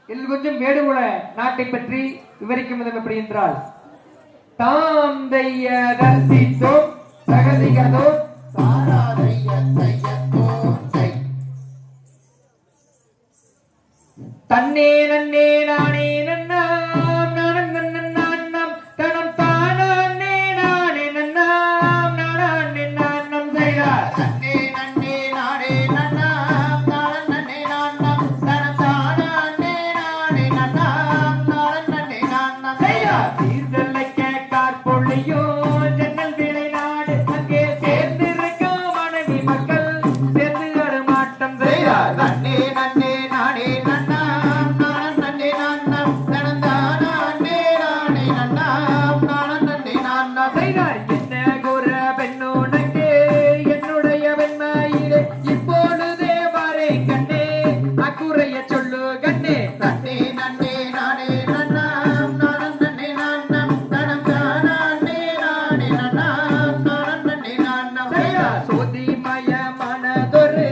இதில் கொஞ்சம் வேடுகுல நாட்டை பற்றி விவரிக்கும் விதம் எப்படி என்றால் தாம் தைய தர்சித்தோம் சகதிகதோ தன்னே நன்னே நானே நன்னாம் நானன் நன்னன் நான்னம் தனம் தானே நானே நன்னாம் நானே நான்னம் செய்தார் தன்னே நன்னே நானே நன்னாம் நானன் நன்னே நான்னம் தனம் தானே நானே நன்னாம் நானன் நன்னே நான்னம் செய்தார் தீர்தலை கேட்கார் பொழியோ ஜன்னல் விளை நாடு அங்கே சேர்ந்திருக்கும் மனைவி மக்கள் சேர்ந்து அருமாட்டம் செய்தார் தன்னே நன்னே நானே நன்னாம் நானன் நன்னே நான்னம் தனம் தானே நானே நன்னாம் நானன் நன்னே நான்னம் செய்தார் என்ன கூற பெண்ணோனங்கே என்னுடைய வெண்மையிலே இப்பொழுதே வாரே கண்ணே அக்குறைய சொல்லு கண்ணே தன்னே நன்னே நானே நன்னாம் நானன் நன்னே நான்னம் தனம் தானே நானே நன்னாம் நானன் நன்னே நான்னம் செய்தார் சோதிமய மனதொரு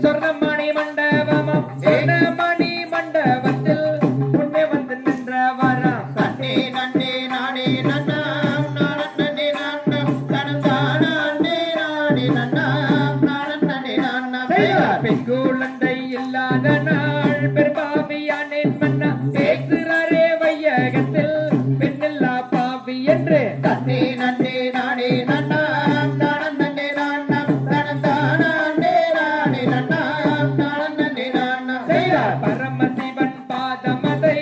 சொர்ணமணி மண்டபமம் மணி மண்டபத்தில் முன்னே வந்து நின்ற வரம் தன்னே நன்னே நானே நன்னாம் நானன் நன்னே நான்னம் தனம் தானே நானே நன்னாம் நானன் நன்னே நான்னம் செய்தார் பெண் குழந்தை இல்லாத நாள் பெரும்பாவியானேன் மன்னா பேசுறாரே வையகத்தில் பெண்ணில்லா பாவி என்று தன்னே நன்னே நானே நன்னாம் நானன் நன்னே நான்னம் தனம் தானே நானே நன்னாம் நானன் நன்னே நான்னம் செய்தார் பரமசிவன் பாதமதை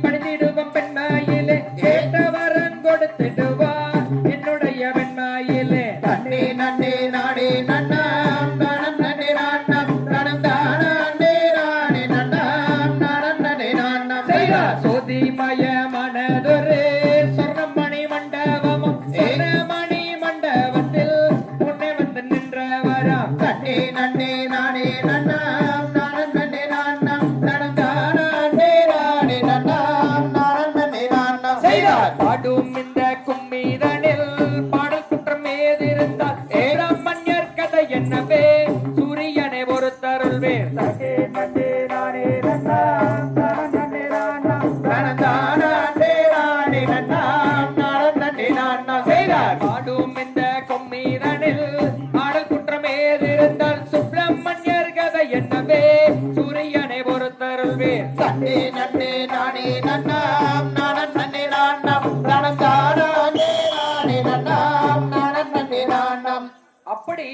பணிந்திடுவோம் பெண்மாயிலே கேட்டவரன் கொடுத்திடுவார் என்னுடைய வெண்மாயிலே தன்னே நன்னே நானே நன்னாம் நானன் நன்னே நான்னம் தனம் தானே நானே நன்னாம் நானன் நன்னே நான்னம் செய்தார் சோதிமய மனதொரு சொர்ணமணி மண்டபமும் மணி மண்டபத்தில் முன்னே வந்து நின்ற வரம் தன்னே நன்னே நானே நன்னாம் நானன் நன்னே நான்னம் தனம் தானே நானே நன்னாம் நானன் நன்னே நான்னம் செய்தார் பாடும் இந்த கும்மிதனில் பாடல் குற்றம் ஏதிருந்தால் ஏழாம் மன்னர் கதை என்னவே சூரியனை பொறுத்தருள்வேர் தகே நன்னே நானே நன்னாம் நானன் நன்னே நான்னம் தனம் தானே நானே நன்னாம் நானன் நன்னே நான்னம் செய்தார் பாடும் இந்த கும்மிதனில் பாடல் குற்றம் ஏதிருந்தால் சுப்பிரமணியர் கதை என்னவே சூரியனை பொறுத்தருள்வேர் தன்னே நன்னே நானே நன்னாம் நானன் நன்னே நான்னம் தனம் தானே நானே நன்னாம் நானன் நன்னே நான்னம் அப்படி